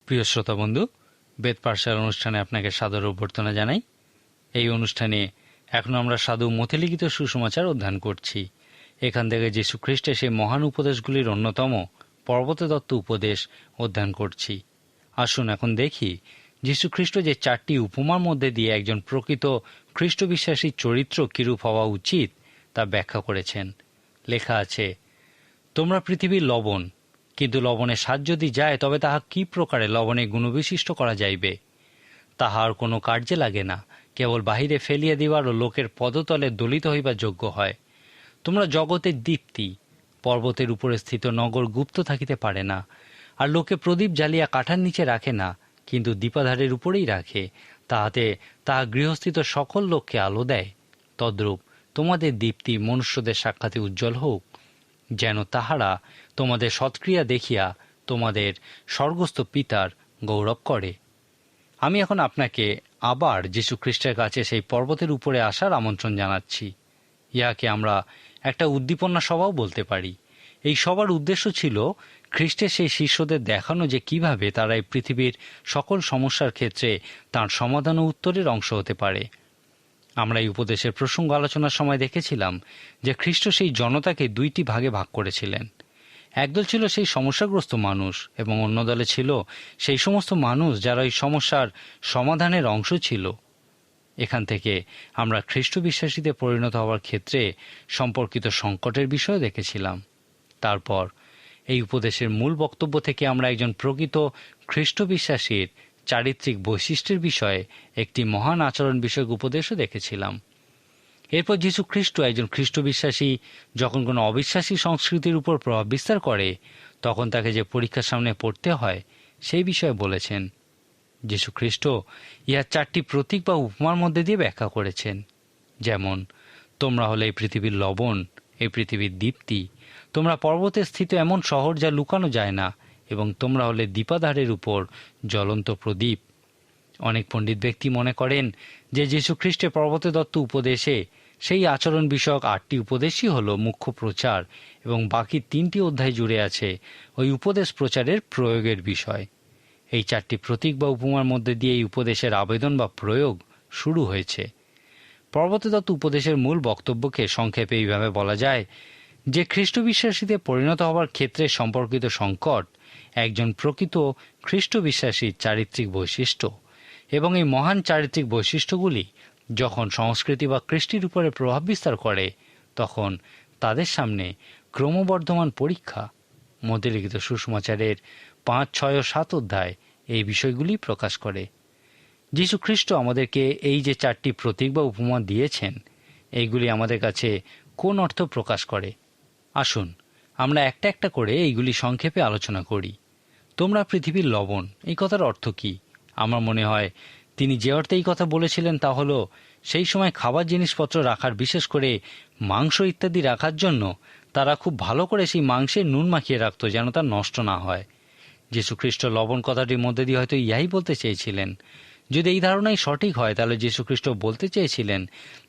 প্রিয় শ্রোতা বন্ধু, বেদ পাঠশালার অনুষ্ঠানে আপনাকে সাদর অভ্যর্থনা জানাই। এই অনুষ্ঠানে এখন আমরা সাধু মথিলিখিত সুসমাচার অধ্যয়ন করছি। এখান থেকে যীশু খ্রিস্টের সেই মহান উপদেশগুলির অন্যতম পর্বতদত্ত উপদেশ অধ্যয়ন করছি। আসুন এখন দেখি যীশু খ্রিস্ট যে 4টি উপমার মধ্যে দিয়ে একজন প্রকৃত খ্রিস্ট বিশ্বাসী চরিত্র কিরূপ হওয়া উচিত তা ব্যাখ্যা করেছেন। লেখা আছে, তোমরা পৃথিবীর লবণ, কিন্তু লবণের স্বাদ যদি যায় তবে তাহা কি প্রকারে লবণে গুণবিশিষ্ট করা যাইবে? তাহার কোনো কার্যে লাগে না, কেবল বাহিরে ফেলিয়া দিবার ও লোকের পদতলে দলিত হইবার যোগ্য হয়। তোমরা জগতের দীপ্তি। পর্বতের উপরে স্থিত নগর গুপ্ত থাকিতে পারে না, আর লোকে প্রদীপ জ্বালিয়া কাঠার নিচে রাখে না, কিন্তু দীপাধারের উপরেই রাখে, তাহাতে তাহা গৃহস্থিত সকল লোককে আলো দেয়। তদ্রূপ তোমাদের দীপ্তি মনুষ্যদের সাক্ষাতে উজ্জ্বল হোক, যেন তাহারা তোমাদের সৎক্রিয়া দেখিয়া তোমাদের স্বর্গস্থ পিতার গৌরব করে। আমি এখন আপনাকে আবার যীশু খ্রিস্টের কাছে সেই পর্বতের উপরে আসার আমন্ত্রণ জানাচ্ছি। ইহাকে আমরা একটা উদ্দীপনা সভাও বলতে পারি। এই সবার উদ্দেশ্য ছিল খ্রিস্টের সেই শিষ্যদের দেখানো যে কিভাবে তারা এই পৃথিবীর সকল সমস্যার ক্ষেত্রে তাঁর সমাধান ও উত্তরের অংশ হতে পারে। আমরা এই উপদেশের প্রসঙ্গ আলোচনার সময় দেখেছিলাম যে খ্রিস্ট সেই জনতাকে 2টি ভাগে ভাগ করেছিলেন। একদল ছিল সেই সমস্যাগ্রস্ত মানুষ এবং অন্য দলে ছিল সেই সমস্ত মানুষ যারা এই সমস্যার সমাধানের অংশ ছিল। এখান থেকে আমরা খ্রিস্ট বিশ্বাসীতে পরিণত হওয়ার ক্ষেত্রে সম্পর্কিত সংকটের বিষয় দেখেছিলাম। তারপর এই উপদেশের মূল বক্তব্য থেকে আমরা একজন প্রকৃত খ্রিস্ট বিশ্বাসীর চারিত্রিক বৈশিষ্ট্যের বিষয়ে একটি মহান আচরণ বিষয়ক উপদেশও দেখেছিলাম। এরপর যীশু খ্রিস্ট একজন খ্রিস্ট বিশ্বাসী যখন কোনো অবিশ্বাসী সংস্কৃতির উপর প্রভাব বিস্তার করে তখন তাকে যে পরীক্ষার সামনে পড়তে হয় সেই বিষয়ে বলেছেন। যীশু খ্রিস্ট ইহার 4টি প্রতীক বা উপমার মধ্যে দিয়ে ব্যাখ্যা করেছেন। যেমন, তোমরা হলে এই পৃথিবীর লবণ, এই পৃথিবীর দীপ্তি। তোমরা পর্বতে স্থিত এমন শহর যা লুকানো যায় না, এবং তোমরা হলে দীপাধারের উপর জ্বলন্ত প্রদীপ। অনেক পণ্ডিত ব্যক্তি মনে করেন যে যীশু খ্রিস্টের পর্বতে দত্ত উপদেশে সেই আচরণ বিষয়ক 8টি উপদেশই হল মুখ্য প্রচার, এবং বাকি 3টি অধ্যায় জুড়ে আছে ওই উপদেশ প্রচারের প্রয়োগের বিষয়। এই 4টি প্রতীক বা উপমার মধ্যে দিয়ে এই উপদেশের আবেদন বা প্রয়োগ শুরু হয়েছে। পর্বতে দত্ত উপদেশের মূল বক্তব্যকে সংক্ষেপে এইভাবে বলা যায় যে খ্রিস্ট বিশ্বাসীতে পরিণত হওয়ার ক্ষেত্রে সম্পর্কিত সংকট একজন প্রকৃত খ্রিস্ট বিশ্বাসীর চারিত্রিক বৈশিষ্ট্য, এবং এই মহান চারিত্রিক বৈশিষ্ট্যগুলি যখন সংস্কৃতি বা কৃষ্টির উপরে প্রভাব বিস্তার করে তখন তাদের সামনে ক্রমবর্ধমান পরীক্ষা। মথিলিখিত সুসমাচারের 5, 6 ও 7 অধ্যায় এই বিষয়গুলি প্রকাশ করে। যীশু খ্রিস্ট আমাদেরকে এই যে 4টি প্রতীক বা উপমা দিয়েছেন, এইগুলি আমাদের কাছে কোন অর্থ প্রকাশ করে? আসুন আমরা একটা একটা করে এইগুলি সংক্ষেপে আলোচনা করি। তোমরা পৃথিবীর লবণ, এই কথার অর্থ কি? আমার মনে হয় তিনি যে অর্থে এই কথা বলেছিলেন তা হলো সেই সময় খাবার জিনিসপত্র রাখার, বিশেষ করে মাংস ইত্যাদি রাখার জন্য তারা খুব ভালো করে সেই মাংসে নুন মাখিয়ে রাখত যেন তা নষ্ট না হয়। যীশু খ্রিস্ট লবণ কথাটির মধ্যে দিয়ে হয়তো ইহাই বলতে চেয়েছিলেন। যদি এই ধারণাই সঠিক হয় তাহলে যীশু খ্রিস্ট বলতে চেয়েছিলেন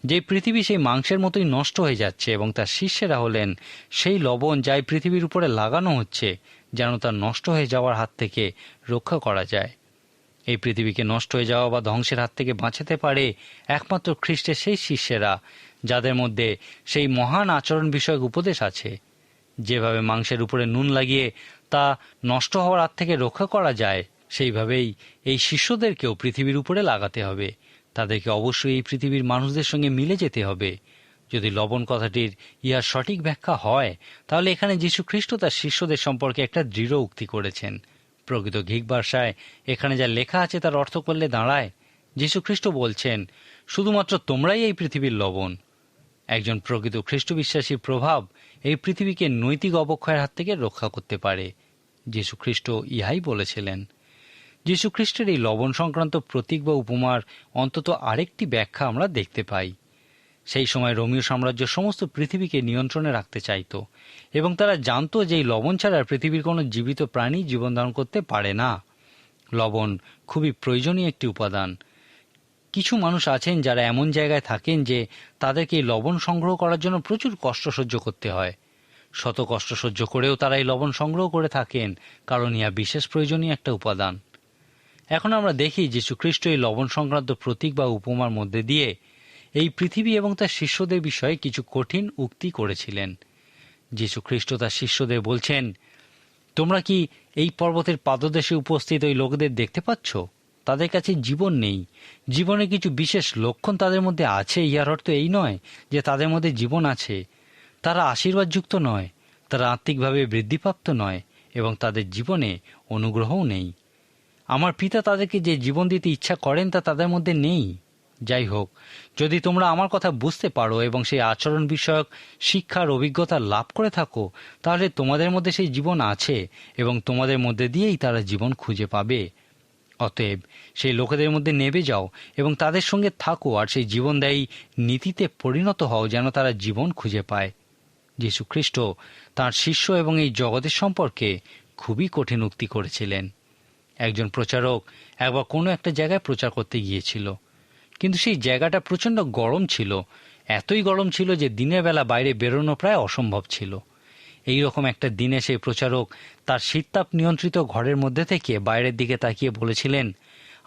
যে পৃথিবী সেই মাংসের মতোই নষ্ট হয়ে যাচ্ছে, এবং তার শিষ্যেরা হলেন সেই লবণ যা এই পৃথিবীর উপরে লাগানো হচ্ছে যেন তা নষ্ট হয়ে যাওয়ার হাত থেকে রক্ষা করা যায়। এই পৃথিবীকে নষ্ট হয়ে যাওয়া বা ধ্বংসের হাত থেকে বাঁচাতে পারে একমাত্র খ্রিস্টের সেই শিষ্যেরা যাদের মধ্যে সেই মহান আচরণ বিষয়ক উপদেশ আছে। যেভাবে মাংসের উপরে নুন লাগিয়ে তা নষ্ট হওয়ার হাত থেকে রক্ষা করা যায়, সেইভাবেই এই শিষ্যদেরকেও পৃথিবীর উপরে লাগাতে হবে। তাদেরকে অবশ্যই এই পৃথিবীর মানুষদের সঙ্গে মিলে যেতে হবে। যদি লবণ কথাটির ইহার সঠিক ব্যাখ্যা হয় তাহলে এখানে যীশু খ্রিস্ট তার শিষ্যদের সম্পর্কে একটা দৃঢ় উক্তি করেছেন। প্রকৃত গ্রিক ভাষায় এখানে যা লেখা আছে তার অর্থ করলে দাঁড়ায়, যীশু খ্রিস্ট বলছেন শুধুমাত্র তোমরাই এই পৃথিবীর লবণ। একজন প্রকৃত খ্রিস্ট বিশ্বাসীর প্রভাব এই পৃথিবীকে নৈতিক অবক্ষয়ের হাত থেকে রক্ষা করতে পারে। যীশু খ্রিস্ট ইহাই বলেছিলেন। যীশু খ্রিস্টের এই লবণ সংক্রান্ত প্রতীক বা উপমার অন্তত আরেকটি ব্যাখ্যা আমরা দেখতে পাই। সেই সময় রোমীয় সাম্রাজ্য সমস্ত পৃথিবীকে নিয়ন্ত্রণে রাখতে চাইত, এবং তারা জানত যে এই লবণ ছাড়া পৃথিবীর কোনো জীবিত প্রাণী জীবন ধারণ করতে পারে না। লবণ খুবই প্রয়োজনীয় একটি উপাদান। কিছু মানুষ আছেন যারা এমন জায়গায় থাকেন যে তাদেরকে এই লবণ সংগ্রহ করার জন্য প্রচুর কষ্ট সহ্য করতে হয়। শত কষ্ট সহ্য করেও তারা এই লবণ সংগ্রহ করে থাকেন, কারণ ইহা বিশেষ প্রয়োজনীয় একটা উপাদান। এখন আমরা দেখি যীশুখ্রিস্ট এই লবণ সংক্রান্ত প্রতীক বা উপমার মধ্যে দিয়ে এই পৃথিবী এবং তার শিষ্যদের বিষয়ে কিছু কঠিন উক্তি করেছিলেন। যীশুখ্রিস্ট তার শিষ্যদের বলছেন, তোমরা কি এই পর্বতের পাদদেশে উপস্থিত ওই লোকদের দেখতে পাচ্ছ? তাদের কাছে জীবন নেই। জীবনের কিছু বিশেষ লক্ষণ তাদের মধ্যে আছে, ইহার অর্থ এই নয় যে তাদের মধ্যে জীবন আছে। তারা আশীর্বাদযুক্ত নয়, তারা আত্মিকভাবে বৃদ্ধিপ্রাপ্ত নয় এবং তাদের জীবনে অনুগ্রহও নেই। আমার পিতা তাদেরকে যে জীবন দিতে ইচ্ছা করেন তা তাদের মধ্যে নেই। যাই হোক, যদি তোমরা আমার কথা বুঝতে পারো এবং সেই আচরণ বিষয়ক শিক্ষার অভিজ্ঞতা লাভ করে থাকো, তাহলে তোমাদের মধ্যে সেই জীবন আছে এবং তোমাদের মধ্যে দিয়েই তারা জীবন খুঁজে পাবে। অতএব সেই লোকেদের মধ্যে নেমে যাও এবং তাদের সঙ্গে থাকো আর সেই জীবনদায়ী নীতিতে পরিণত হও, যেন তারা জীবন খুঁজে পায়। যীশুখ্রিস্ট তাঁর শিষ্য এবং এই জগতের সম্পর্কে খুবই কঠিন উক্তি করেছিলেন। একজন প্রচারক একবার কোনো একটা জায়গায় প্রচার করতে গিয়েছিল, কিন্তু সেই জায়গাটা প্রচণ্ড গরম ছিল। এতই গরম ছিল যে দিনের বেলা বাইরে বেরোনো প্রায় অসম্ভব ছিল। এই রকম একটা দিনে সেই প্রচারক তার শীততাপ নিয়ন্ত্রিত ঘরের মধ্যে থেকে বাইরের দিকে তাকিয়ে বলেছিলেন,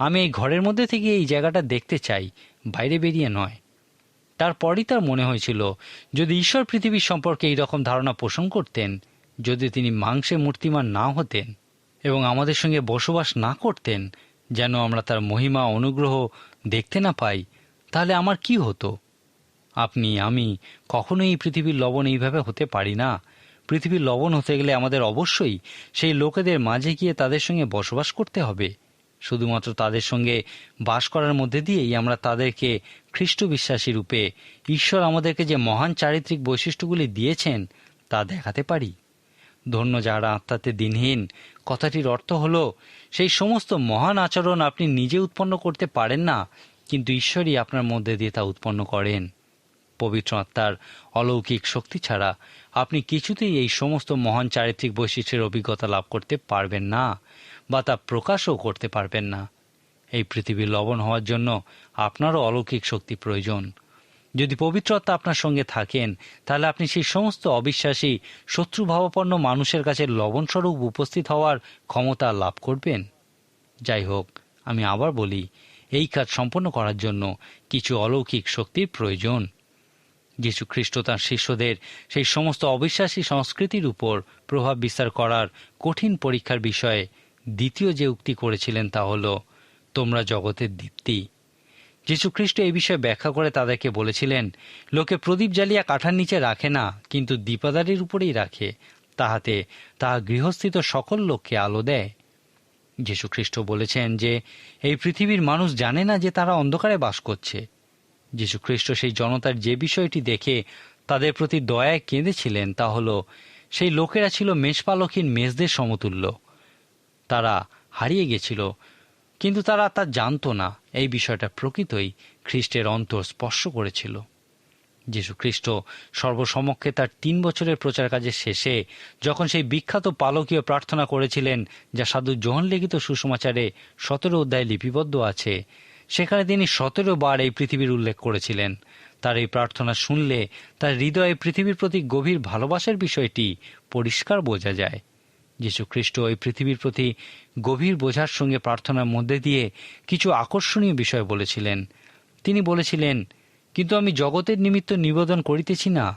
আমি এই ঘরের মধ্যে থেকে এই জায়গাটা দেখতে চাই, বাইরে বেরিয়ে নয়। তারপরই তার মনে হয়েছিল, যদি ঈশ্বর পৃথিবীর সম্পর্কে এই রকম ধারণা পোষণ করতেন, যদি তিনি মাংসে মূর্তিমান না হতেন এবং আমাদের সঙ্গে বসবাস না করতেন, যেন আমরা তার মহিমা অনুগ্রহ দেখতে না পাই, তাহলে আমার কি হতো? আপনি আমি কখনোই এই পৃথিবীর লবণ এইভাবে হতে পারি না। পৃথিবীর লবণ হতে গেলে আমাদের অবশ্যই সেই লোকেদের মাঝে গিয়ে তাদের সঙ্গে বসবাস করতে হবে। শুধুমাত্র তাদের সঙ্গে বাস করার মধ্যে দিয়েই আমরা তাদেরকে খ্রিস্ট বিশ্বাসী রূপে ঈশ্বর আমাদেরকে যে মহান চারিত্রিক বৈশিষ্ট্যগুলি দিয়েছেন তা দেখাতে পারি। ধন্য যারা আত্মাতে দিনহীন, কথাটির অর্থ হল সেই সমস্ত মহান আচরণ আপনি নিজে উৎপন্ন করতে পারেন না, কিন্তু ঈশ্বরই আপনার মধ্যে দিয়ে তা উৎপন্ন করেন। পবিত্র আত্মার অলৌকিক শক্তি ছাড়া আপনি কিছুতেই এই সমস্ত মহান চারিত্রিক বৈশিষ্ট্যের অভিজ্ঞতা লাভ করতে পারবেন না বা তা প্রকাশও করতে পারবেন না। এই পৃথিবীর লবণ হওয়ার জন্য আপনারও অলৌকিক শক্তি প্রয়োজন। যদি পবিত্র আত্মা আপনার সঙ্গে থাকেন, তাহলে আপনি সেই সমস্ত অবিশ্বাসী শত্রুভাবাপন্ন মানুষের কাছে লবণস্বরূপ উপস্থিত হওয়ার ক্ষমতা লাভ করবেন। যাই হোক, আমি আবার বলি, এই কাজ সম্পন্ন করার জন্য কিছু অলৌকিক শক্তির প্রয়োজন। যীশুখ্রিস্ট তাঁর শিষ্যদের সেই সমস্ত অবিশ্বাসী সংস্কৃতির উপর প্রভাব বিস্তার করার কঠিন পরীক্ষার বিষয়ে দ্বিতীয় যে উক্তি করেছিলেন তা হল, তোমরা জগতের দীপ্তি। যীশুখ্রিস্ট এই বিষয়ে ব্যাখ্যা করে তাদেরকে বলেছিলেন, লোকে প্রদীপ জ্বালিয়া কাঠার নিচে রাখে না, কিন্তু দীপাদারির উপরেই রাখে, তাহাতে তাহা গৃহস্থিত সকল লোককে আলো দেয়। যীশুখ্রিস্ট বলেছেন যে এই পৃথিবীর মানুষ জানে না যে তারা অন্ধকারে বাস করছে। যীশুখ্রিস্ট সেই জনতার যে বিষয়টি দেখে তাদের প্রতি দয়ায় কেঁদেছিলেন তা হল, সেই লোকেরা ছিল মেষপালকহীন মেষদের সমতুল্য। তারা হারিয়ে গেছিল, কিন্তু তারা তা জানত না। এই বিষয়টা প্রকৃতই খ্রিস্টের অন্তর স্পর্শ করেছিল। যীশুখ্রিস্ট সর্বসমক্ষে তার 3 বছরের প্রচার কাজের শেষে যখন সেই বিখ্যাত পালকীয় প্রার্থনা করেছিলেন, যা সাধু যোহন লিখিত সুসমাচারে 17 অধ্যায়ে লিপিবদ্ধ আছে, সেখানে তিনি 17 বার এই পৃথিবীর উল্লেখ করেছিলেন। তার এই প্রার্থনা শুনলে তার হৃদয়ে পৃথিবীর প্রতি গভীর ভালোবাসার বিষয়টি পরিষ্কার বোঝা যায়। যীশুখ্রিস্ট এই পৃথিবীর প্রতি গভীর বোঝার সঙ্গে প্রার্থনার মধ্যে দিয়ে কিছু আকর্ষণীয় বিষয় বলেছিলেন। তিনি বলেছিলেন, কিন্তু আমি জগতের নিমিত্ত নিবেদন করিতেছি না,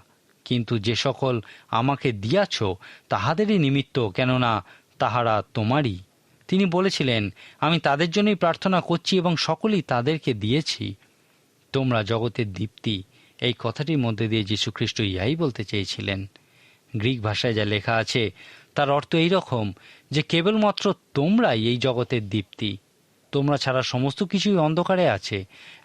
কিন্তু যে সকল আমাকে দিয়াছ তাহাদেরই নিমিত্ত, কেননা তাহারা তোমারই। তিনি বলেছিলেন, আমি তাদের জন্যই প্রার্থনা করছি এবং সকলেই তাদেরকে দিয়েছি। তোমরা জগতের দীপ্তি, এই কথাটির মধ্যে দিয়ে যীশুখ্রিস্ট ইহাই বলতে চেয়েছিলেন। গ্রিক ভাষায় যা লেখা আছে তার অর্থ এই রকম যে কেবলমাত্র তোমরাই এই জগতের দীপ্তি। তোমরা ছাড়া সমস্ত কিছুই অন্ধকারে আছে।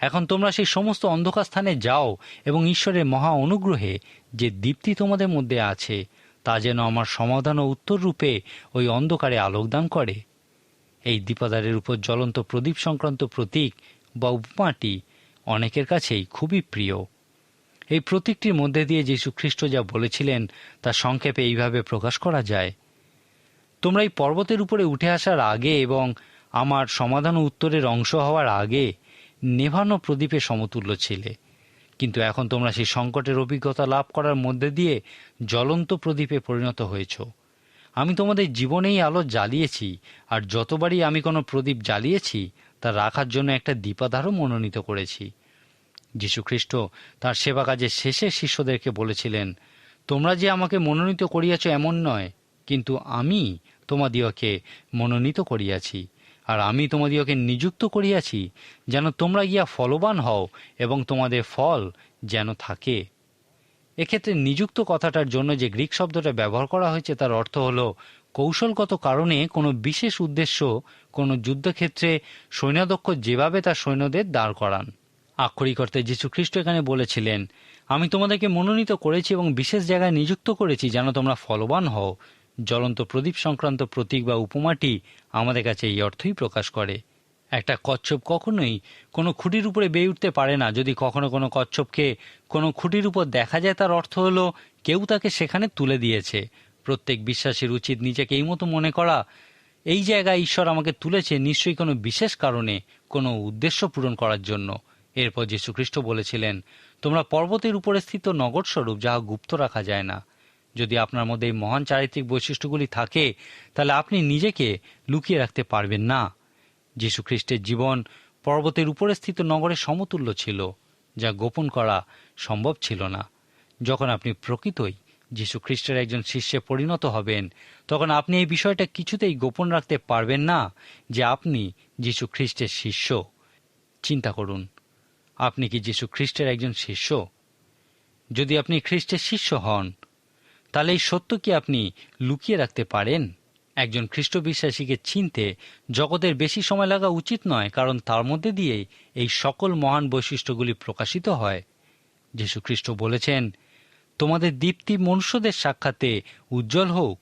এখন তোমরা সেই সমস্ত অন্ধকার স্থানে যাও এবং ঈশ্বরের মহা অনুগ্রহে যে দীপ্তি তোমাদের মধ্যে আছে তা যেন আমার সমাধান ও উত্তর রূপে ওই অন্ধকারে আলোকদান করে। এই দীপাদারের উপর জ্বলন্ত প্রদীপ সংক্রান্ত প্রতীক বা উপমাটি অনেকের কাছেই খুবই প্রিয়। এই প্রতীকটির মধ্যে দিয়ে যীশুখ্রিস্ট যা বলেছিলেন তা সংক্ষেপে এইভাবে প্রকাশ করা যায়, তোমরা এই পর্বতের উপরে উঠে আসার আগে এবং আমার সমাধান ও উত্তরের অংশ হওয়ার আগে নেভানো প্রদীপের সমতুল্য ছিলে, কিন্তু এখন তোমরা সেই সংকটের অভিজ্ঞতা লাভ করার মধ্যে দিয়ে জ্বলন্ত প্রদীপে পরিণত হয়েছ। আমি তোমাদের জীবনেই আলো জ্বালিয়েছি, আর যতবারই আমি কোনো প্রদীপ জ্বালিয়েছি তা রাখার জন্য একটা দীপাধারও মনোনীত করেছি। যীশুখ্রিস্ট তাঁর সেবা কাজের শেষে শিষ্যদেরকে বলেছিলেন, তোমরা যে আমাকে মনোনীত করিয়াছ এমন নয়, কিন্তু আমি তোমাদিওকে মনোনীত করিয়াছি, আর আমি তোমাদিওকে নিযুক্ত করিয়াছি যেন তোমরা গিয়া ফলবান হও এবং তোমাদের ফল যেন থাকে। এক্ষেত্রে নিযুক্ত কথাটার জন্য যে গ্রিক শব্দটা ব্যবহার করা হয়েছে তার অর্থ হল কৌশলগত কারণে কোনো বিশেষ উদ্দেশ্য, কোনো যুদ্ধক্ষেত্রে সৈন্যদক্ষ যেভাবে তার সৈন্যদের দাঁড় করান। আক্ষরিক অর্থে যীশুখ্রিস্ট এখানে বলেছিলেন, আমি তোমাদেরকে মনোনীত করেছি এবং বিশেষ জায়গায় নিযুক্ত করেছি যেন তোমরা ফলবান হও। জ্বলন্ত প্রদীপ সংক্রান্ত প্রতীক বা উপমাটি আমাদের কাছে এই অর্থই প্রকাশ করে। একটা কচ্ছপ কখনোই কোনো খুঁটির উপরে বেয়ে উঠতে পারে না। যদি কখনো কোনো কচ্ছপকে কোনো খুঁটির উপর দেখা যায় তার অর্থ হলো কেউ তাকে সেখানে তুলে দিয়েছে। প্রত্যেক বিশ্বাসীর উচিত নিজেকে এই মতো মনে করা, এই জায়গায় ঈশ্বর আমাকে তুলেছে নিশ্চয়ই কোনো বিশেষ কারণে, কোনো উদ্দেশ্য পূরণ করার জন্য। এরপর যীশুখ্রিস্ট বলেছিলেন, তোমরা পর্বতের উপরে স্থিত নগরস্বরূপ, যাহা গুপ্ত রাখা যায় না। যদি আপনার মধ্যে এই মহান চারিত্রিক বৈশিষ্ট্যগুলি থাকে তাহলে আপনি নিজেকে লুকিয়ে রাখতে পারবেন না। যীশুখ্রিস্টের জীবন পর্বতের উপরে স্থিত নগরের সমতুল্য ছিল, যা গোপন করা সম্ভব ছিল না। যখন আপনি প্রকৃতই যীশুখ্রিস্টের একজন শিষ্যে পরিণত হবেন তখন আপনি এই বিষয়টা কিছুতেই গোপন রাখতে পারবেন না যে আপনি যীশুখ্রিস্টের শিষ্য। চিন্তা করুন, আপনি কি যীশুখ্রিস্টের একজন শিষ্য? যদি আপনি খ্রিস্টের শিষ্য হন তাহলে এই সত্য কি আপনি লুকিয়ে রাখতে পারেন? একজন খ্রিস্ট বিশ্বাসীকে চিনতে জগতের বেশি সময় লাগা উচিত নয়, কারণ তার মধ্যে দিয়েই এই সকল মহান বৈশিষ্ট্যগুলি প্রকাশিত হয়। যীশুখ্রিস্ট বলেছেন, তোমাদের দীপ্তি মনুষ্যদের সাক্ষাতে উজ্জ্বল হোক,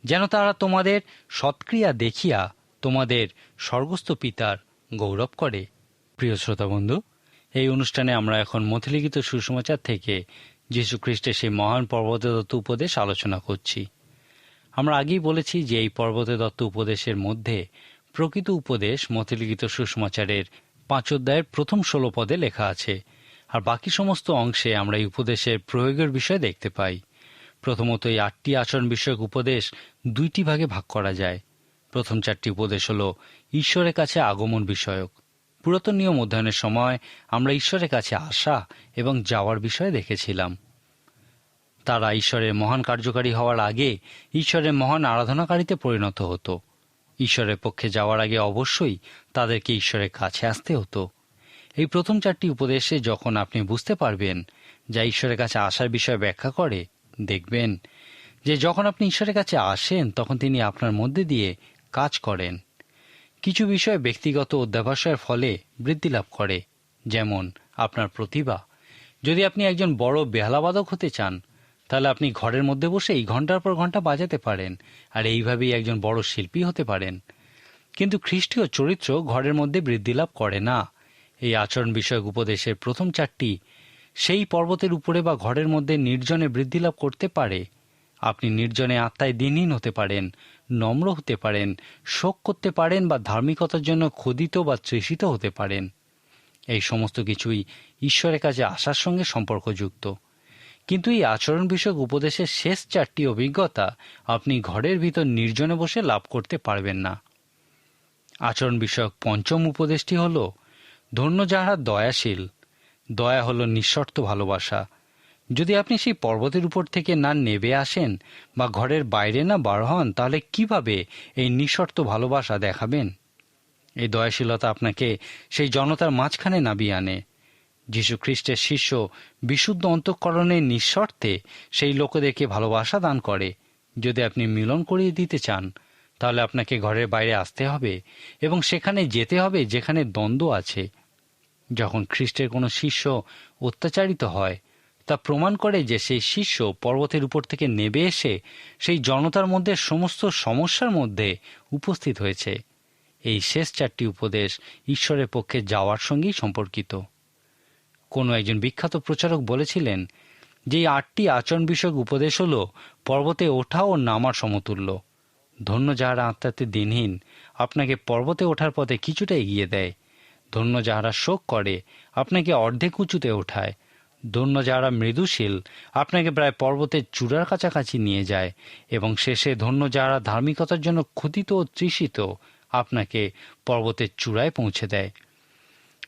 যেন তারা তোমাদের সৎক্রিয়া দেখিয়া তোমাদের স্বর্গস্থ পিতার গৌরব করে। প্রিয় শ্রোতা বন্ধু, এই অনুষ্ঠানে আমরা এখন মথিলিখিত সুসমাচার থেকে যীশুখ্রিস্টের সেই মহান পর্বতদত্ত উপদেশ আলোচনা করছি। আমরা আগেই বলেছি যে এই পর্বতদত্ত উপদেশের মধ্যে প্রকৃত উপদেশ মথিলিখিত সুসমাচারের 5 অধ্যায়ের প্রথম 16 পদে লেখা আছে, আর বাকি সমস্ত অংশে আমরা এই উপদেশের প্রয়োগের বিষয় দেখতে পাই। প্রথমত, এই 8টি আচরণ বিষয়ক উপদেশ 2টি ভাগে ভাগ করা যায়। প্রথম 4টি উপদেশ হল ঈশ্বরের কাছে আগমন বিষয়ক। পুরাতন নিয়ম অধ্যয়নের সময় আমরা ঈশ্বরের কাছে আসা এবং যাওয়ার বিষয়ে দেখেছিলাম। তারা ঈশ্বরের মহান কার্যকারী হওয়ার আগে ঈশ্বরের মহান আরাধনাকারীতে পরিণত হতো। ঈশ্বরের পক্ষে যাওয়ার আগে অবশ্যই তাদেরকে ঈশ্বরের কাছে আসতে হতো। এই প্রথম 4টি উপদেশে যখন আপনি বুঝতে পারবেন যা ঈশ্বরের কাছে আসার বিষয়ে ব্যাখ্যা করে, দেখবেন যে যখন আপনি ঈশ্বরের কাছে আসেন তখন তিনি আপনার মধ্যে দিয়ে কাজ করেন। কিছু বিষয় ব্যক্তিগত অধ্যাবসায়ের ফলে বৃদ্ধি লাভ করে, যেমন আপনার প্রতিভা। যদি আপনি একজন বড় বেহালাবাদক হতে চান তাহলে আপনি ঘরের মধ্যে বসেই ঘন্টার পর ঘন্টা বাজাতে পারেন, আর এইভাবেই একজন বড় শিল্পী হতে পারেন। কিন্তু খ্রিস্টীয় চরিত্র ঘরের মধ্যে বৃদ্ধি লাভ করে না। এই আচরণ বিষয়ক উপদেশের প্রথম 4টি সেই পর্বতের উপরে বা ঘরের মধ্যে নির্জনে বৃদ্ধি লাভ করতে পারে। আপনি নির্জনে আত্মায় দিনহীন হতে পারেন, নম্র হতে পারেন, শোক করতে পারেন বা ধার্মিকতার জন্য ক্ষুধিত বা তৃষিত হতে পারেন। এই সমস্ত কিছুই ঈশ্বরের কাছে আসার সঙ্গে সম্পর্কযুক্ত। কিন্তু এই আচরণ বিষয়ক উপদেশের শেষ 4টি অভিজ্ঞতা আপনি ঘরের ভিতর নির্জনে বসে লাভ করতে পারবেন না। আচরণ বিষয়ক পঞ্চম উপদেশটি হল, ধন্য যাহারা দয়াশীল। দয়া হল নিঃশর্ত ভালোবাসা। যদি আপনি সেই পর্বতের উপর থেকে না নেমে আসেন বা ঘরের বাইরে না বার হন তাহলে কিভাবে এই নিঃশর্ত ভালোবাসা দেখাবেন? এই দয়াশীলতা আপনাকে সেই জনতার মাঝখানে নামিয়ে আনে। যীশুখ্রিস্টের শিষ্য বিশুদ্ধ অন্তঃকরণে নিঃশর্তে সেই লোকেদেরকে ভালোবাসা দান করে। যদি আপনি মিলন করিয়ে দিতে চান তাহলে আপনাকে ঘরের বাইরে আসতে হবে এবং সেখানে যেতে হবে যেখানে দ্বন্দ্ব আছে। যখন খ্রিস্টের কোনো শিষ্য অত্যাচারিত হয় তা প্রমাণ করে যে সেই শিষ্য পর্বতের উপর থেকে নেমে এসে সেই জনতার মধ্যে সমস্ত সমস্যার মধ্যে উপস্থিত হয়েছে। এই শেষ 4টি উপদেশ ঈশ্বরের পক্ষে যাওয়ার সঙ্গেই সম্পর্কিত। কোনো একজন বিখ্যাত প্রচারক বলেছিলেন যে এই 8টি আচরণ বিষয়ক উপদেশ হল পর্বতে ওঠা ও নামার সমতুল্য। ধন্য যাহারা আত্মাতে দিনহীন, আপনাকে পর্বতে ওঠার পথে কিছুটা এগিয়ে দেয়। ধন্য যাহারা শোক করে, আপনাকে অর্ধেক উঁচুতে ওঠায়। ধন্য যারা মৃদুশীল, আপনাকে প্রায় পর্বতের চূড়ার কাছাকাছি নিয়ে যায়, এবং শেষে ধন্য যারা ধার্মিকতার জন্য ক্ষুধিত ও তৃষিত, আপনাকে পর্বতের চূড়ায় পৌঁছে দেয়।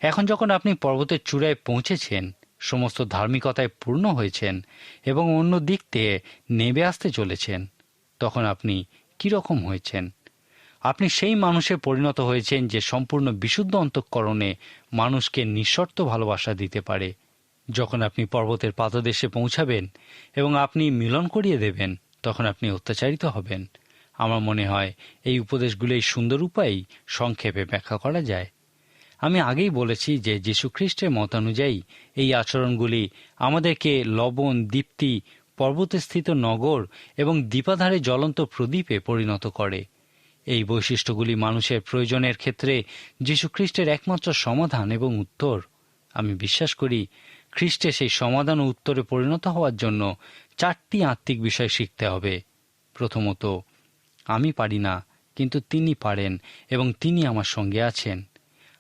এখন যখন আপনি পর্বতের চূড়ায় পৌঁছেছেন, সমস্ত ধার্মিকতায় পূর্ণ হয়েছেন এবং অন্য দিক থেকে নেমে আসতে চলেছেন, তখন আপনি কীরকম হয়েছেন? আপনি সেই মানুষে পরিণত হয়েছেন যে সম্পূর্ণ বিশুদ্ধ অন্তঃকরণে মানুষকে নিঃশর্ত ভালোবাসা দিতে পারে। যখন আপনি পর্বতের পাদদেশে পৌঁছাবেন এবং আপনি মিলন করিয়ে দেবেন, তখন আপনি অত্যাচারিত হবেন। আমার মনে হয় এই উপদেশগুলি সুন্দর উপায়েই সংক্ষেপে ব্যাখ্যা করা যায়। আমি আগেই বলেছি যে যীশুখ্রিস্টের মতানুযায়ী এই আচরণগুলি আমাদেরকে লবণ, দীপ্তি, পর্বতে স্থিত নগর এবং দীপাধারে জ্বলন্ত প্রদীপে পরিণত করে। এই বৈশিষ্ট্যগুলি মানুষের প্রয়োজনের ক্ষেত্রে যীশুখ্রিস্টের একমাত্র সমাধান এবং উত্তর। আমি বিশ্বাস করি খ্রিস্টে সেই সমাধান ও উত্তরে পরিণত হওয়ার জন্য 4টি আত্মিক বিষয় শিখতে হবে। প্রথমত, আমি পারি না, কিন্তু তিনি পারেন এবং তিনি আমার সঙ্গে আছেন।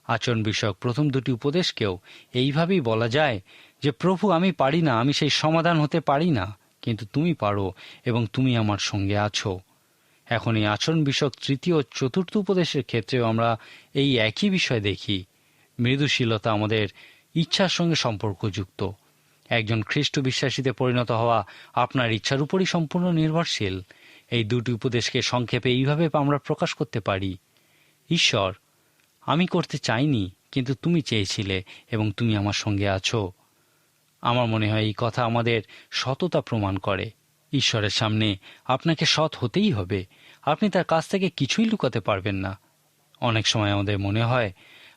আচরণ বিষয়ক প্রথম 2টি উপদেশকেও এইভাবেই বলা যায় যে, প্রভু, আমি পারি না, আমি সেই সমাধান হতে পারি না, কিন্তু তুমি পারো এবং তুমি আমার সঙ্গে আছো। এখন এই আচরণ বিষয়ক 3য় ও 4র্থ উপদেশের ক্ষেত্রেও আমরা এই একই বিষয় দেখি। মৃদুশীলতা আমাদের ইচ্ছার সঙ্গে সম্পর্কযুক্ত। একজন খ্রিস্ট বিশ্বাসীতে পরিণত হওয়া আপনার ইচ্ছার উপরই সম্পূর্ণ নির্ভরশীল। এই 2টি উপদেশকে সংক্ষেপে এইভাবে আমরা প্রকাশ করতে পারি: ঈশ্বর, আমি করতে চাইনি, কিন্তু তুমি চেয়েছিলে এবং তুমি আমার সঙ্গে আছো। আমার মনে হয় এই কথা আমাদের সততা প্রমাণ করে। ঈশ্বরের সামনে আপনাকে সৎ হতেই হবে। আপনি তার কাছ থেকে কিছুই লুকাতে পারবেন না। অনেক সময় আমাদের মনে হয়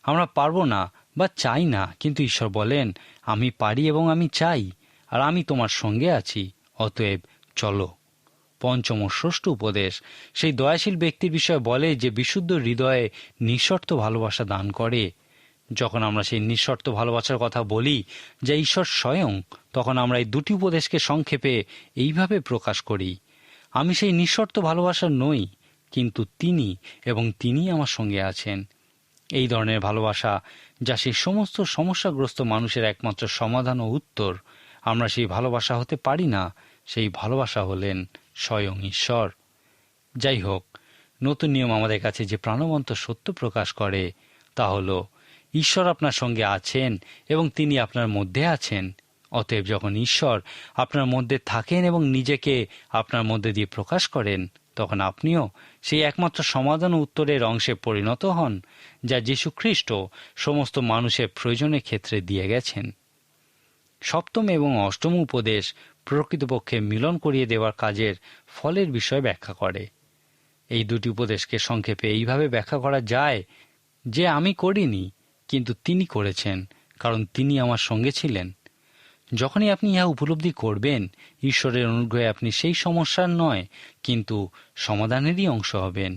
আমরা পারবো না বা চাই না, কিন্তু ঈশ্বর বলেন, আমি পারি এবং আমি চাই, আর আমি তোমার সঙ্গে আছি, অতএব চলো। 5ম ও 6ষ্ঠ উপদেশ সেই দয়াশীল ব্যক্তির বিষয়ে বলে যে বিশুদ্ধ হৃদয়ে নিঃশর্ত ভালোবাসা দান করে। যখন আমরা সেই নিঃশর্ত ভালোবাসার কথা বলি যা ঈশ্বর স্বয়ং, তখন আমরা এই 2টি উপদেশকে সংক্ষেপে এইভাবে প্রকাশ করি: আমি সেই নিঃশর্ত ভালোবাসা নই, কিন্তু তিনি এবং তিনি আমার সঙ্গে আছেন। এই ধরনের ভালোবাসা, যা সেই সমস্ত সমস্যাগ্রস্ত মানুষের একমাত্র সমাধান ও উত্তর, আমরা সেই ভালোবাসা হতে পারি না। সেই ভালোবাসা হলেন স্বয়ং ঈশ্বর। যাই হোক, নতুন নিয়ম আমাদের কাছে যে প্রাণবন্ত সত্য প্রকাশ করে তা হল ঈশ্বর আপনার সঙ্গে আছেন এবং তিনি আপনার মধ্যে আছেন। অতএব যখন ঈশ্বর আপনার মধ্যে থাকেন এবং নিজেকে আপনার মধ্যে দিয়ে প্রকাশ করেন, তখন আপনিও সেই একমাত্র সমাধান ও উত্তরের অংশে পরিণত হন, যা যীশুখ্রিস্ট সমস্ত মানুষের প্রয়োজনের ক্ষেত্রে দিয়ে গেছেন। 7ম এবং 8ম উপদেশ প্রকৃতপক্ষে মিলন করিয়ে দেওয়ার কাজের ফলের বিষয়ে ব্যাখ্যা করে। এই 2টি উপদেশকে সংক্ষেপে এইভাবে ব্যাখ্যা করা যায় যে, আমি করিনি, কিন্তু তিনি করেছেন, কারণ তিনি আমার সঙ্গে ছিলেন। যখনই আপনি ইহা উপলব্ধি করবেন, ঈশ্বরের অনুগ্রহে আপনি সেই সমস্যার নয়, কিন্তু সমাধানেরই অংশ হবেন।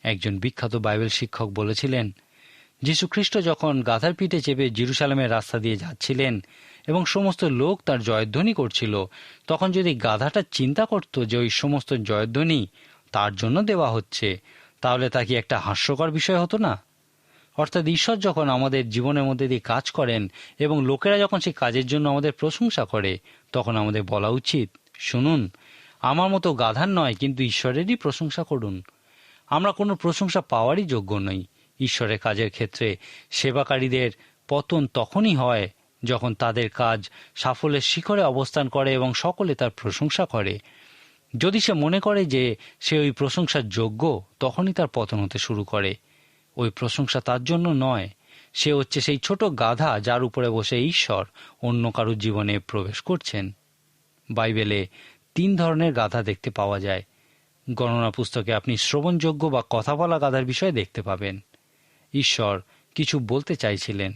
একজন বিখ্যাত বাইবেল শিক্ষক বলেছিলেন, যীশুখ্রিস্ট যখন গাধার পিঠে চেপে জেরুজালেমের রাস্তা দিয়ে যাচ্ছিলেন এবং সমস্ত লোক তার জয়ধ্বনি করছিল, তখন যদি গাধাটা চিন্তা করত যে ওই সমস্ত জয়ধ্বনি তার জন্য দেওয়া হচ্ছে, তাহলে তা কি একটা হাস্যকর বিষয় হতো না? অর্থাৎ ঈশ্বর যখন আমাদের জীবনের মধ্যে দিয়ে কাজ করেন এবং লোকেরা যখন সেই কাজের জন্য আমাদের প্রশংসা করে, তখন আমাদের বলা উচিত, শুনুন, আমার মতো গাধার নয়, কিন্তু ঈশ্বরেরই প্রশংসা করুন। আমরা কোনো প্রশংসা পাওয়ারই যোগ্য নই। ঈশ্বরের কাজের ক্ষেত্রে সেবাকারীদের পতন তখনই হয় যখন তাদের কাজ সাফল্যের শিখরে অবস্থান করে এবং সকলে তার প্রশংসা করে। যদি সে মনে করে যে সে ওই প্রশংসার যোগ্য, তখনই তার পতন হতে শুরু করে। ওই প্রশংসা তার জন্য নয়। সে হচ্ছে সেই ছোট গাধা যার উপরে বসে ঈশ্বর অন্য কারুর জীবনে প্রবেশ করছেন। বাইবেলে 3 ধরনের গাধা দেখতে পাওয়া যায়। গণনা পুস্তকে আপনি শ্রবণযোগ্য বা কথা বলা গাধার বিষয়ে দেখতে পাবেন। ঈশ্বর কিছু বলতে চাইছিলেন,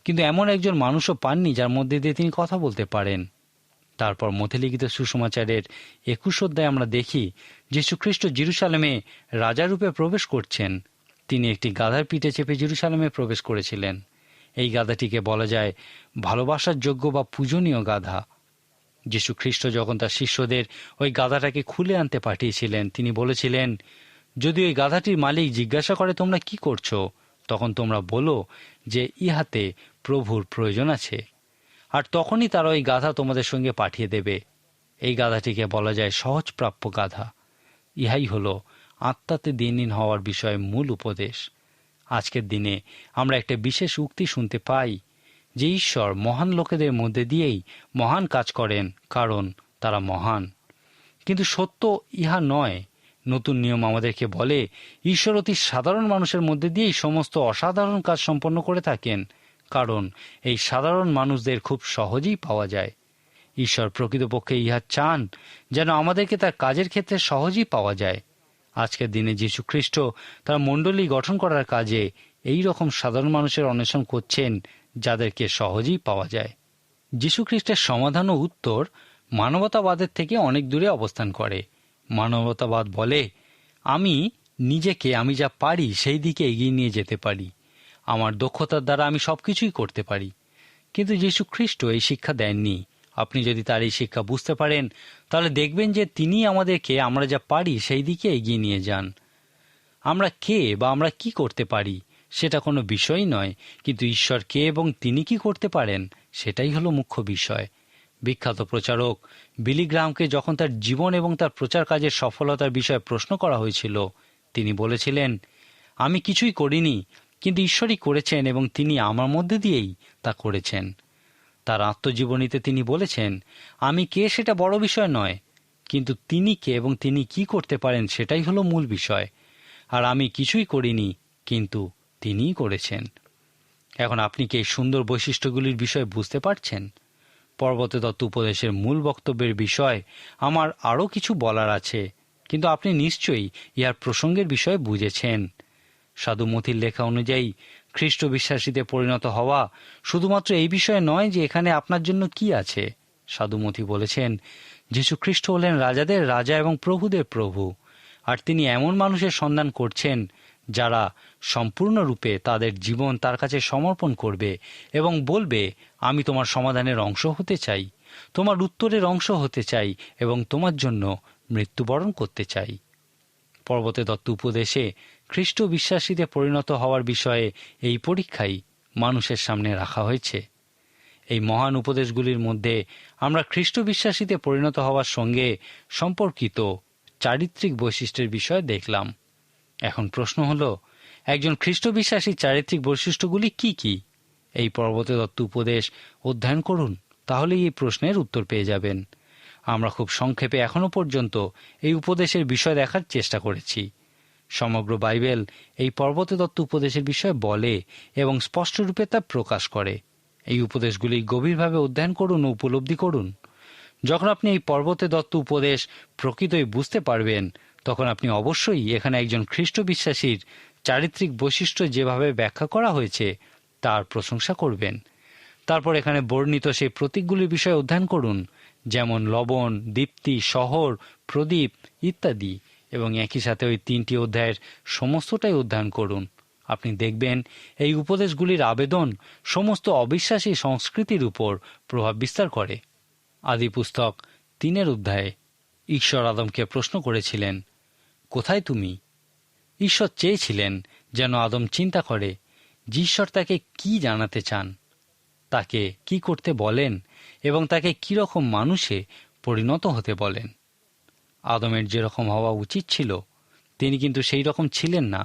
কিন্তু এমন একজন মানুষও পাননি যার মধ্যে দিয়ে তিনি কথা বলতে পারেন। তারপর মথে-লিখিত সুসমাচারের 21 অধ্যায়ে আমরা দেখি যীশুখ্রিস্ট জেরুজালেমে রাজারূপে প্রবেশ করছেন। তিনি একটি গাধার পিঠে চেপে জেরুজালেমে প্রবেশ করেছিলেন। এই গাধাটিকে বলা যায় ভালোবাসার যোগ্য বা পূজনীয় গাধা। যীশুখ্রিস্ট যখন তার শিষ্যদের ওই গাধাটাকে খুলে আনতে পাঠিয়েছিলেন, তিনি বলেছিলেন, যদি ওই গাধাটির মালিক জিজ্ঞাসা করে তোমরা কি করছো, তখন তোমরা বলো যে ইহাতে প্রভুর প্রয়োজন আছে। আর তখনই তারা ওই গাধা তোমাদের সঙ্গে পাঠিয়ে দেবে। এই গাধাটিকে বলা যায় সহজপ্রাপ্য গাধা। ইহাই হলো আত্মাতে দিনহীন হওয়ার বিষয়ে মূল উপদেশ। আজকের দিনে আমরা একটা বিশেষ উক্তি শুনতে পাই যে ঈশ্বর মহান লোকেদের মধ্যে দিয়েই মহান কাজ করেন, কারণ তারা মহান। কিন্তু সত্য ইহা নয়। নতুন নিয়ম আমাদেরকে বলে ঈশ্বর অতি সাধারণ মানুষের মধ্যে দিয়েই সমস্ত অসাধারণ কাজ সম্পন্ন করে থাকেন, কারণ এই সাধারণ মানুষদের খুব সহজেই পাওয়া যায়। ঈশ্বর প্রকৃতপক্ষে ইহা চান যেন আমাদেরকে তার কাজের ক্ষেত্রে সহজেই পাওয়া যায়। আজকের দিনে যীশু খ্রিস্ট তার মণ্ডলী গঠন করার কাজে এই রকম সাধারণ মানুষের অন্বেষণ করছেন, যাদেরকে সহজেই পাওয়া যায়। যীশু খ্রিস্টের সমাধান ও উত্তর মানবতাবাদের থেকে অনেক দূরে অবস্থান করে। মানবতাবাদ বলে, আমি নিজেকে আমি যা পারি সেই দিকে এগিয়ে নিয়ে যেতে পারি, আমার দক্ষতার দ্বারা আমি সবকিছুই করতে পারি। কিন্তু যীশু খ্রিস্ট এই শিক্ষা দেননি। আপনি যদি তার এই শিক্ষা বুঝতে পারেন, তাহলে দেখবেন যে তিনি আমাদেরকে আমরা যা পারি সেই দিকে এগিয়ে নিয়ে যান। আমরা কে বা আমরা কি করতে পারি সেটা কোনো বিষয়ই নয়, কিন্তু ঈশ্বর কে এবং তিনি কি করতে পারেন সেটাই হলো মুখ্য বিষয়। বিখ্যাত প্রচারক বিলি গ্রাহামকে যখন তার জীবন এবং তার প্রচার কাজের সফলতার বিষয়ে প্রশ্ন করা হয়েছিল, তিনি বলেছিলেন, আমি কিছুই করিনি, কিন্তু ঈশ্বরই করেছেন এবং তিনি আমার মধ্যে দিয়েই তা করেছেন। তার আত্মজীবনীতে তিনি বলেছেন, আমি কে সেটা বড় বিষয় নয়, কিন্তু তিনি কে এবং তিনি কি করতে পারেন সেটাই হলো মূল বিষয়। আর আমি কিছুই করিনি, কিন্তু তিনিই করেছেন। এখন আপনি কি এই সুন্দর বৈশিষ্ট্যগুলির বিষয়ে বুঝতে পারছেন? পরবর্তী তত্ত্ব উপদেশের মূল বক্তব্যের বিষয় আমার আরও কিছু বলার আছে, কিন্তু আপনি নিশ্চয়ই ইহার প্রসঙ্গের বিষয়ে বুঝেছেন। সাধু মথির লেখা অনুযায়ী খ্রিস্ট বিশ্বাসীতে পরিণত হওয়া শুধুমাত্র এই বিষয়ে নয় যে এখানে আপনার জন্য কি আছে। সাধু মথি বলেছেন, যীশু খ্রিস্ট হলেন রাজাদের রাজা এবং প্রভুদের প্রভু, আর তিনি এমন মানুষের সন্ধান করছেন যারা সম্পূর্ণরূপে তাদের জীবন তার কাছে সমর্পণ করবে এবং বলবে, আমি তোমার সমাধানের অংশ হতে চাই, তোমার উত্তরের অংশ হতে চাই এবং তোমার জন্য মৃত্যুবরণ করতে চাই। পরবর্তী তত্ত্ব উপদেশে খ্রিস্ট বিশ্বাসীতে পরিণত হওয়ার বিষয়ে এই পরীক্ষাই মানুষের সামনে রাখা হয়েছে। এই মহান উপদেশগুলির মধ্যে আমরা খ্রিস্ট বিশ্বাসীতে পরিণত হওয়ার সঙ্গে সম্পর্কিত চারিত্রিক বৈশিষ্ট্যের বিষয়ে দেখলাম। এখন প্রশ্ন হলো, একজন খ্রিস্ট বিশ্বাসীর চারিত্রিক বৈশিষ্ট্যগুলি কি কি? এই পরবর্তী তত্ত্ব উপদেশ অধ্যয়ন করুন, তাহলে এই প্রশ্নের উত্তর পেয়ে যাবেন। আমরা খুব সংক্ষেপে এখনো পর্যন্ত এই উপদেশের বিষয় দেখার চেষ্টা করেছি। সমগ্র বাইবেল এই পরবর্তী তত্ত্ব উপদেশের বিষয়ে বলে এবং স্পষ্টরূপে তা প্রকাশ করে। এই উপদেশগুলি গভীরভাবে অধ্যয়ন করুন ও উপলব্ধি করুন। যখন আপনি এই পরবর্তী তত্ত্ব উপদেশ প্রকৃতই বুঝতে পারবেন, তখন আপনি অবশ্যই এখানে একজন খ্রিস্ট বিশ্বাসীর চারিত্রিক বৈশিষ্ট্য যেভাবে ব্যাখ্যা করা হয়েছে তার প্রশংসা করবেন। তারপর এখানে বর্ণিত সেই প্রতীকগুলির বিষয়ে অধ্যয়ন করুন, যেমন লবণ, দীপ্তি, শহর, প্রদীপ ইত্যাদি, এবং একই সাথে ওই 3টি অধ্যায়ের সমস্তটাই অধ্যয়ন করুন। আপনি দেখবেন এই উপদেশগুলির আবেদন সমস্ত অবিশ্বাসী সংস্কৃতির উপর প্রভাব বিস্তার করে। আদি পুস্তক 3 অধ্যায়ে ঈশ্বর আদমকে প্রশ্ন করেছিলেন, কোথায় তুমি? ঈশ্বর চেয়েছিলেন যেন আদম চিন্তা করে যে ঈশ্বর তাকে কি জানাতে চান, তাকে কি করতে বলেন এবং তাকে কিরকম মানুষে পরিণত হতে বলেন। আদমের যেরকম হওয়া উচিত ছিল তিনি কিন্তু সেই রকম ছিলেন না।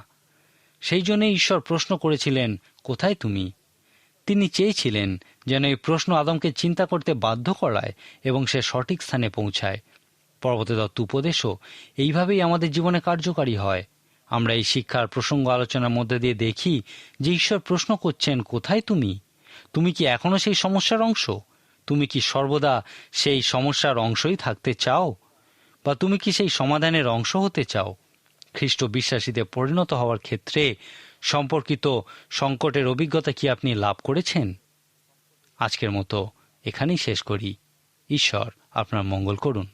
সেই জন্যই ঈশ্বর প্রশ্ন করেছিলেন, কোথায় তুমি? তিনি চেয়েছিলেন যেন এই প্রশ্ন আদমকে চিন্তা করতে বাধ্য করায় এবং সে সঠিক স্থানে পৌঁছায়। পরবর্তী তত্ত্ব উপদেশও এইভাবেই আমাদের জীবনে কার্যকারী হয়। আমরা এই শিক্ষার প্রসঙ্গ আলোচনার মধ্যে দিয়ে দেখি যে ঈশ্বর প্রশ্ন করছেন, কোথায় তুমি? তুমি কি এখনো সেই সমস্যার অংশ? তুমি কি সর্বদা সেই সমস্যার অংশই থাকতে চাও, বা তুমি কি সেই সমাধানের অংশ হতে চাও? খ্রিস্ট বিশ্বাসীতে পরিণত হওয়ার ক্ষেত্রে সম্পর্কিত সংকটের অভিজ্ঞতা কি আপনি লাভ করেছেন? আজকের মতো এখানেই শেষ করি। ঈশ্বর আপনার মঙ্গল করুন।